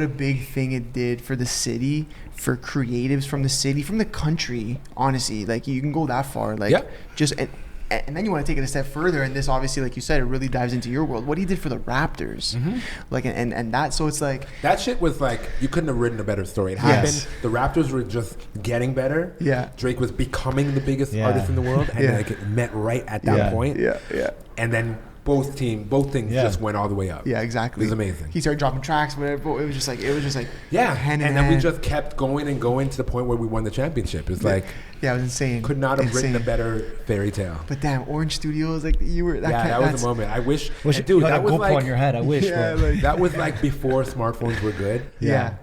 a big thing it did for the city, for creatives from the city, from the country. Honestly, like you can go that far. Like just and then you want to take it a step further, and this obviously, like you said, it really dives into your world. What he did for the Raptors, like and that. So it's like that shit was like you couldn't have written a better story. It happened. Yes. The Raptors were just getting better. Yeah. Drake was becoming the biggest artist in the world, and like it met right at that point. Yeah. And then both things just went all the way up. Yeah, exactly. It was amazing. He started dropping tracks, whatever. But it was just like hand in and then we hand. just kept going and going to the point where we won the championship. It's like it was insane. could not have written a better fairy tale. But damn, Orange Studios, like you were. That was the moment. I wish, dude, you had that a was GoPro like on your head. I wish. Yeah, bro. like, that was like before smartphones were good. Yeah.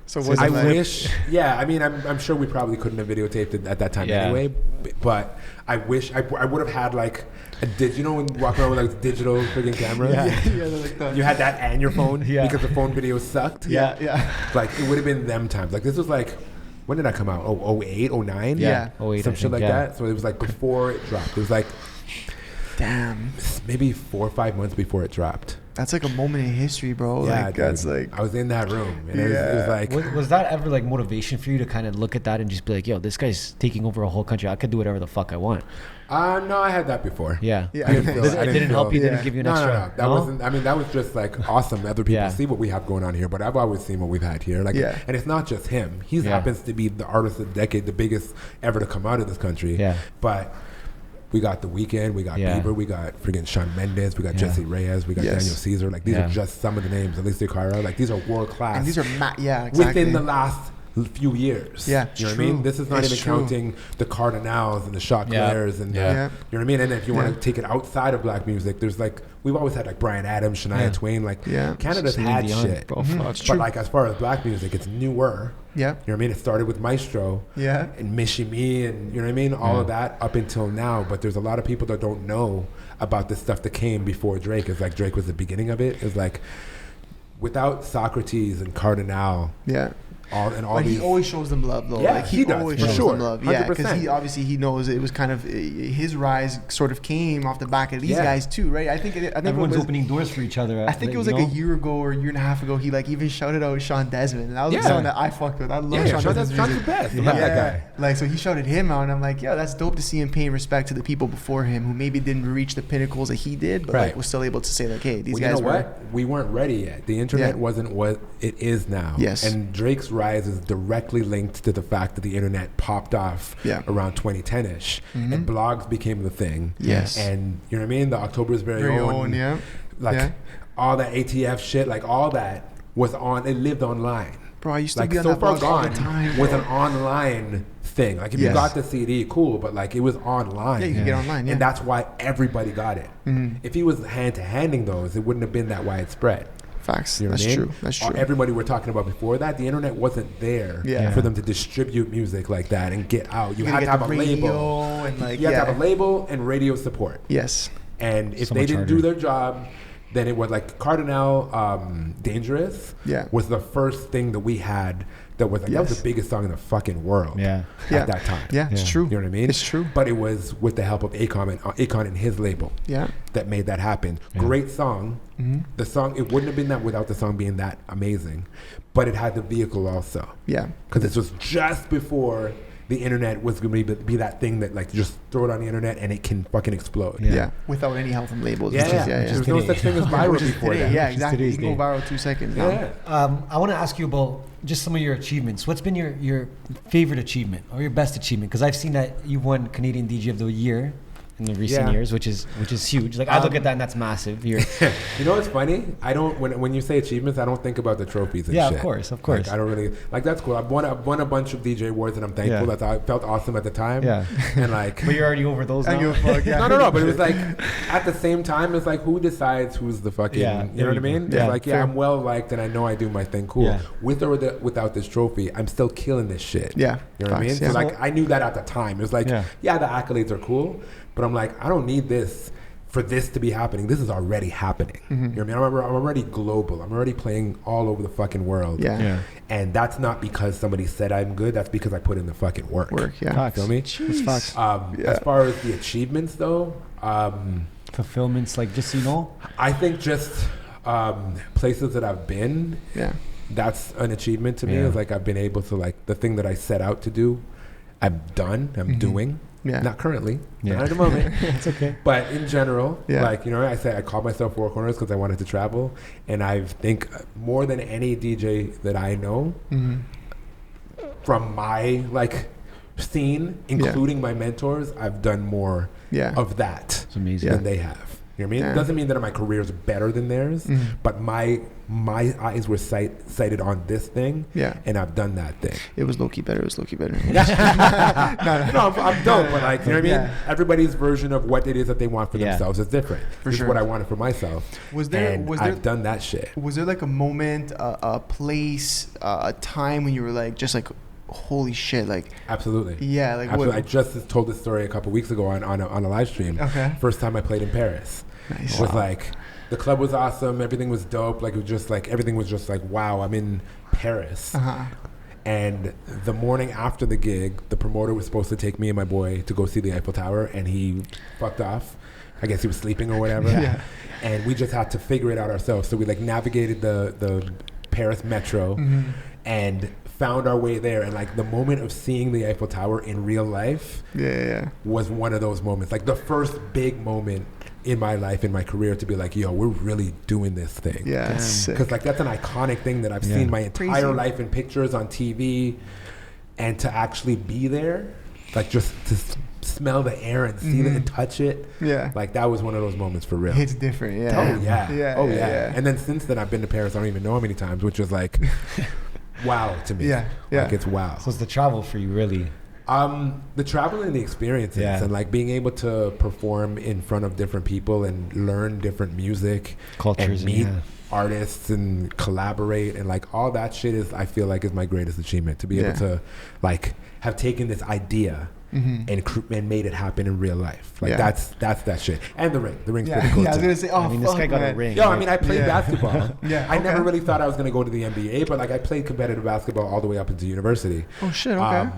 So was I it like, wish. Yeah, I mean, I'm sure we probably couldn't have videotaped it at that time anyway. But I wish I would have had like you know, when you walk around with like digital freaking cameras. like You had that and your phone because the phone videos sucked. Yeah. Like it would have been them times. Like this was like, when did that come out? 08, 09? Yeah. 08, Some shit like that. So it was like before it dropped. It was like Damn. maybe 4 or 5 months before it dropped. That's like a moment in history, bro. Yeah, like dude. that's like I was in that room, and it was like, Was that ever like motivation for you to kind of look at that and just be like, yo, this guy's taking over a whole country. I could do whatever the fuck I want. no, I had that before. Yeah. Yeah. I didn't feel, It didn't help you. Yeah. Didn't give you an No, extra. that wasn't. I mean, that was just like awesome. Other people see what we have going on here, but I've always seen what we've had here. Like, and it's not just him. He happens to be the artist of the decade, the biggest ever to come out of this country. Yeah. But We got The Weeknd, we got Bieber, we got friggin' Shawn Mendes, we got Jesse Reyes, we got Daniel Caesar. Like these are just some of the names. Alicia Cara. Like these are world class. And these are exactly. Within the last few years. Yeah, you know what I mean? This is not even counting the Cardinals and the Shot Clairs and you know what I mean? And if you want to take it outside of black music, there's like we've always had like Bryan Adams, Shania Twain, like Canada's had shit. But like as far as black music, it's newer. Yeah. You know what I mean? It started with Maestro. Yeah. And Mishi Me and you know what I mean? All of that up until now. But there's a lot of people that don't know about the stuff that came before Drake. It's like Drake was the beginning of it. It's like without Socrates and Cardinal. Yeah. But he always shows them love, though. Yeah, like, he does, always for shows sure. them love. Yeah, because he knows it was kind of his rise sort of came off the back of these guys too, right? I think everyone's opening doors for each other. I think it was like a year ago or a year and a half ago. He like even shouted out Sean Desmond, and that was the song that I fucked with. I love Sean Desmond. Sean's the best. I love that guy. Like so, he shouted him out, and I'm like, yeah, that's dope to see him paying respect to the people before him who maybe didn't reach the pinnacles that he did, but like was still able to say like, hey, these guys. You know what? We weren't ready yet. The internet wasn't what it is now. Yes. And Drake's rise is directly linked to the fact that the internet popped off around 2010-ish and blogs became the thing. Yes. And you know what I mean? The October's very own like all that ATF shit, like all that was on, it lived online. Bro, I used to like be on So that Far blog all the Gone time, was an online thing. Like if you got the CD, cool, but like it was online. Yeah, you can get online, and that's why everybody got it. If he was hand-to-handing those, it wouldn't have been that widespread. Facts. You know That's true. That's true. Everybody we're talking about before that, the internet wasn't there for them to distribute music like that and get out. You had to have a label. And like, you had to have a label and radio support. Yes. And if they didn't do their job, then it was like Cardinal Dangerous was the first thing that we had that was like that was the biggest song in the fucking world at that time. Yeah, it's true. You know what I mean? It's true. But it was with the help of Akon and his label that made that happen. Great song. The song, it wouldn't have been that without the song being that amazing. But it had the vehicle also. Yeah. Because this was just before the internet was going to be that thing that like just throw it on the internet and it can fucking explode. Yeah. Without any help from labels. There's no such thing as viral before that. Yeah, exactly. You can go viral 2 seconds. Yeah. I want to ask you about just some of your achievements. What's been your favorite achievement or your best achievement? Because I've seen that you won Canadian DJ of the Year in the recent years, which is huge. Like I look at that and that's massive. You know what's funny? I don't when you say achievements, I don't think about the trophies and shit. Of course. Like, I don't really like that's cool. I've won a bunch of DJ awards and I'm thankful that I felt awesome at the time. Yeah. And like but you're already over those now. No, but it was like at the same time it's like who decides who's the fucking you know what I mean? It's like I'm well liked and I know I do my thing cool. Yeah. With or without this trophy, I'm still killing this shit. Yeah. You know what I mean? So like I knew that at the time. It was like the accolades are cool. But I'm like, I don't need this for this to be happening. This is already happening. You know what I mean? I'm already global. I'm already playing all over the fucking world. And that's not because somebody said I'm good. That's because I put in the fucking work. Feel me? Facts. As far as the achievements, though, fulfillments, like just I think just places that I've been. Yeah, that's an achievement to me. It's like I've been able to like the thing that I set out to do, I've done. I'm doing. Yeah. Not currently. Not at the moment. It's okay. But in general, like, you know, I called myself 4KORNERS because I wanted to travel. And I think more than any DJ that I know from my, like, scene, including my mentors, I've done more of that than they have. You know what I mean? It doesn't mean that my career is better than theirs, but my eyes were sighted on this thing, and I've done that thing. It was low-key better. No, I'm dope, but like, you know what I mean? Everybody's version of what it is that they want for themselves is different. This is what I wanted for myself. I've done that shit. Was there like a moment, a place, a time when you were like, just like, holy shit, like absolutely like absolutely. I just told this story a couple weeks ago on a live stream. First time I played in Paris. Nice. It was like the club was awesome, everything was dope, like it was just like everything was just like wow, I'm in Paris. And the morning after the gig, the promoter was supposed to take me and my boy to go see the Eiffel Tower, and he fucked off. I guess he was sleeping or whatever. And we just had to figure it out ourselves. So we like navigated the Paris metro and found our way there, and like the moment of seeing the Eiffel Tower in real life was one of those moments, like the first big moment in my life, in my career, to be like, yo, we're really doing this thing. Because like that's an iconic thing that I've seen my entire life in pictures on TV, and to actually be there, like just to smell the air and see it and touch it. Yeah. Like that was one of those moments for real. It's different. Yeah. Oh yeah. Yeah. And then since then I've been to Paris. I don't even know how many times, which was like wow to me. Yeah. Like it's wow. So it's the travel for you, really. The travel and the experiences and like being able to perform in front of different people and learn different music, cultures, and meet artists and collaborate and like all that shit is, I feel like, is my greatest achievement, to be able to like have taken this idea and made it happen in real life. Like that's that shit. And the ring's pretty cool I was too. gonna say, this guy got a ring. Yo, I mean, I played basketball. Yeah. I never really thought I was gonna go to the NBA, but like I played competitive basketball all the way up into university. Oh shit. Okay.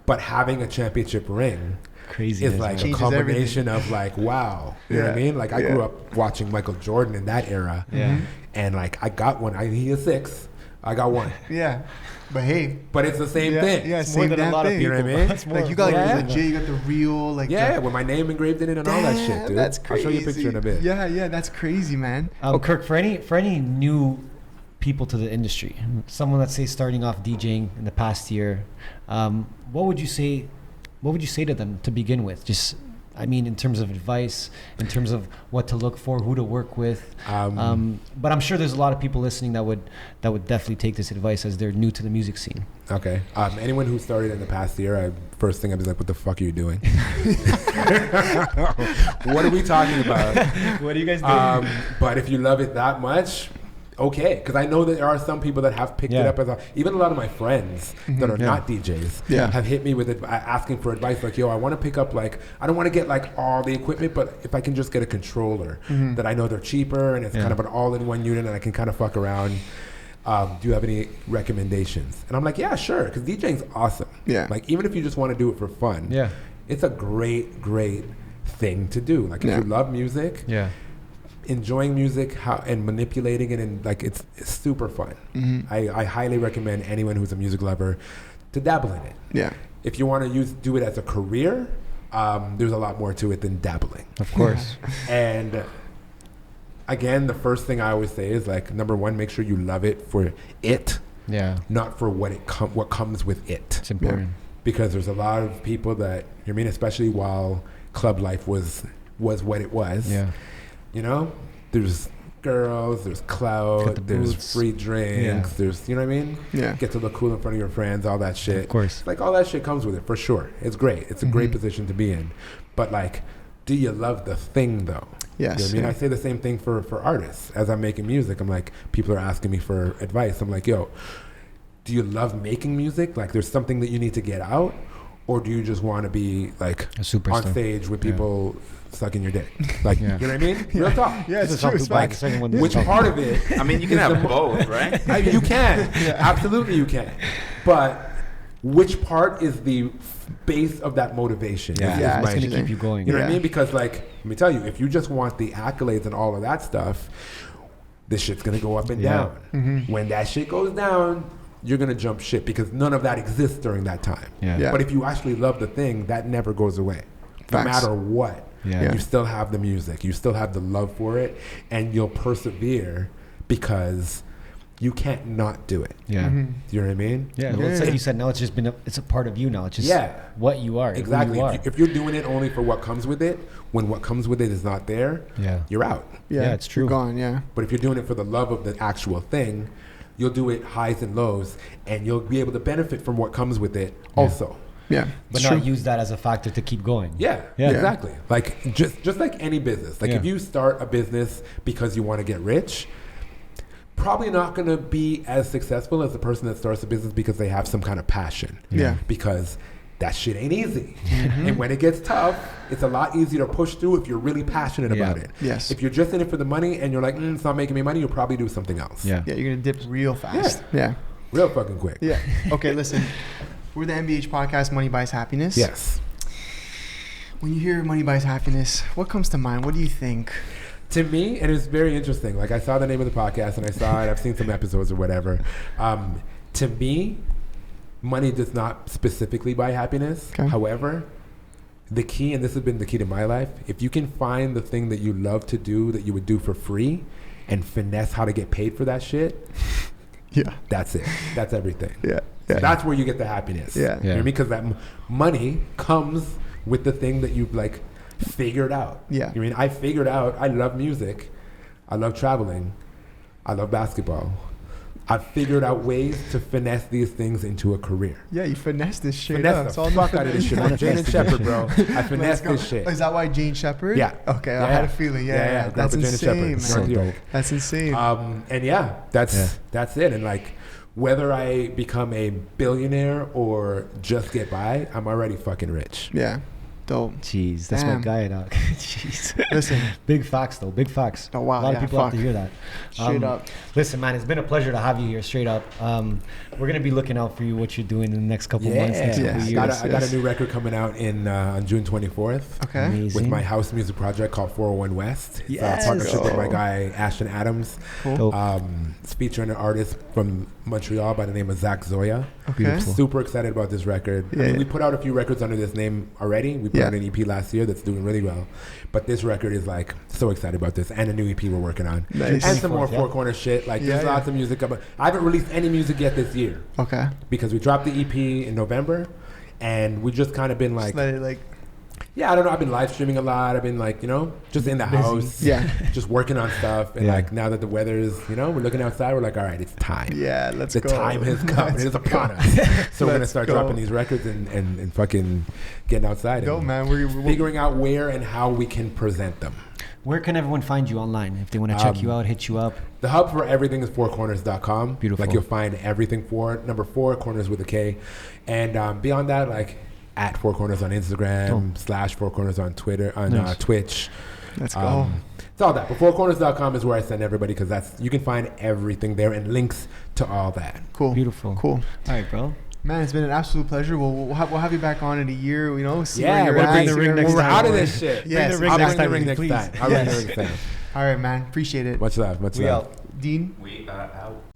But having a championship ring Crazy is like a combination of like, wow. You know what I mean? Like I grew up watching Michael Jordan in that era. Yeah. And like I got one. He is 6. I got one. Yeah. But hey. But it's the same thing. Yeah, it's same more than a lot thing. of You know people. what I mean? That's more Like you got like legit. legit, you got the real like with my name engraved in it and all that shit, dude. That's crazy. I'll show you a picture in a bit. Yeah, that's crazy, man. Kirk, for any new people to the industry, someone that's say starting off DJing in the past year, what would you say to them to begin with? Just, I mean, in terms of advice, in terms of what to look for, who to work with. But I'm sure there's a lot of people listening that would definitely take this advice as they're new to the music scene. Okay. Anyone who started in the past year, first thing I'd be like, what the fuck are you doing? What are we talking about? What are you guys doing? But if you love it that much, okay, because I know that there are some people that have picked it up as even a lot of my friends that are not DJs have hit me with it, asking for advice like, yo, I want to pick up, like, I don't want to get like all the equipment, but if I can just get a controller that I know they're cheaper and it's kind of an all-in-one unit and I can kind of fuck around. Do you have any recommendations? And I'm like, yeah, sure, because DJing's awesome. Yeah. Like, even if you just want to do it for fun, it's a great thing to do. Like, if you love music, enjoying music and manipulating it, and like it's super fun. I highly recommend anyone who's a music lover to dabble in it. Yeah. If you want to do it as a career, there's a lot more to it than dabbling. Of course. And again, the first thing I always say is like, number one, make sure you love it for it, not for what comes with it. It's important. Because there's a lot of people that, you know what I mean, especially while club life was what it was. Yeah. You know, there's girls, there's clout, there's free drinks, there's, you know what I mean? Yeah. Get to look cool in front of your friends, all that shit. Of course. Like all that shit comes with it, for sure. It's great. It's a great position to be in. But like, do you love the thing though? Yes. You know what I mean? I say the same thing for artists. As I'm making music, I'm like, people are asking me for advice. I'm like, yo, do you love making music? Like there's something that you need to get out? Or do you just want to be like a superstar on stage with people sucking your dick? Like, you know what I mean? Real talk. Yeah, it's true. Like, which part of it? I mean, you can have both, right? You can. Absolutely you can. But which part is the base of that motivation? Yeah, it's going to keep you going. You know what I mean? Because like, let me tell you, if you just want the accolades and all of that stuff, this shit's going to go up and down. When that shit goes down, you're going to jump ship because none of that exists during that time. But if you actually love the thing, that never goes away. No matter what. You still have the music. You still have the love for it. And you'll persevere because you can't not do it. You know what I mean? Well, it's like you said, now it's just it's a part of you now. It's just what you are. Exactly. Who you are. If you're doing it only for what comes with it, when what comes with it is not there, you're out. Yeah, it's true. You're gone, But if you're doing it for the love of the actual thing, you'll do it highs and lows, and you'll be able to benefit from what comes with it also. But not use that as a factor to keep going. Exactly. Like just like any business. Like if you start a business because you want to get rich, probably not going to be as successful as the person that starts a business because they have some kind of passion. Because that shit ain't easy. And when it gets tough, it's a lot easier to push through if you're really passionate about it. If you're just in it for the money and you're like, it's not making me money, you'll probably do something else. You're going to dip real fast. Real fucking quick. Okay, listen. We're the MBH podcast, Money Buys Happiness. Yes. When you hear Money Buys Happiness, what comes to mind? What do you think? To me, and it's very interesting. Like I saw the name of the podcast and I saw it. I've seen some episodes or whatever. To me, money does not specifically buy happiness. However, the key, and this has been the key to my life, if you can find the thing that you love to do that you would do for free and finesse how to get paid for that shit, that's it. That's everything. So that's where you get the happiness. You know what I mean? Because that money comes with the thing that you've like figured out. Yeah. I mean, I figured out I love music, I love traveling, I love basketball. I've figured out ways to finesse these things into a career. Yeah, you finesse this shit. Finesse the fuck out of this shit. Like Jane and Shepard, bro. I finesse this shit. Is that why Jane Shepard? Yeah. Okay, I had a feeling. Yeah. That's insane, man. So dope. That's insane. And yeah, that's it. And like, whether I become a billionaire or just get by, I'm already fucking rich. Yeah. Dope. Jeez, that's my guy, dog. Jeez. Listen. Big facts, though. Big facts. Oh, wow. A lot of people have to hear that. Straight up. Listen, man, it's been a pleasure to have you here, straight up. We're going to be looking out for you, what you're doing in the next couple months, next couple years. I got a new record coming out on June 24th. Okay. Amazing. With my house music project called 401 West. It's a partnership with my guy, Ashton Adams. Cool. It's featuring an artist from Montreal by the name of Zach Zoya. Okay. Super excited about this record. Yeah. I mean, we put out a few records under this name already. We put out an EP last year that's doing really well. But this record is like, so excited about this. And a new EP we're working on. Nice. And some more Four Corners shit. Like, there's lots of music. I haven't released any music yet this year. Okay. Because we dropped the EP in November. And we just kind of been like... Just let it like... Yeah, I don't know. I've been live streaming a lot. I've been like, just in the house. Yeah. Just working on stuff. And like now that the weather is, we're looking outside, we're like, all right, it's time. Yeah, let's go. The time has come. It is upon us. So we're going to start dropping these records and fucking getting outside. Go, man. We're figuring out where and how we can present them. Where can everyone find you online if they want to check you out, hit you up? The hub for everything is 4korners.com. Beautiful. Like you'll find everything for it. Number 4, Corners with a K. And beyond that, like... at 4Korners on Instagram, /4Korners on Twitter, on Twitch. Let's go. It's all that. But 4Korners.com is where I send everybody because you can find everything there and links to all that. Cool. Beautiful. Cool. All right, bro. Man, it's been an absolute pleasure. We'll have you back on in a year, see yeah, where you're we'll at. bring the ring next time. We're out of this shit. Yes, I'll bring the ring next time. I'll bring the ring next time. All right, man. Appreciate it. Much love. Much We love. out. Dean? We are out.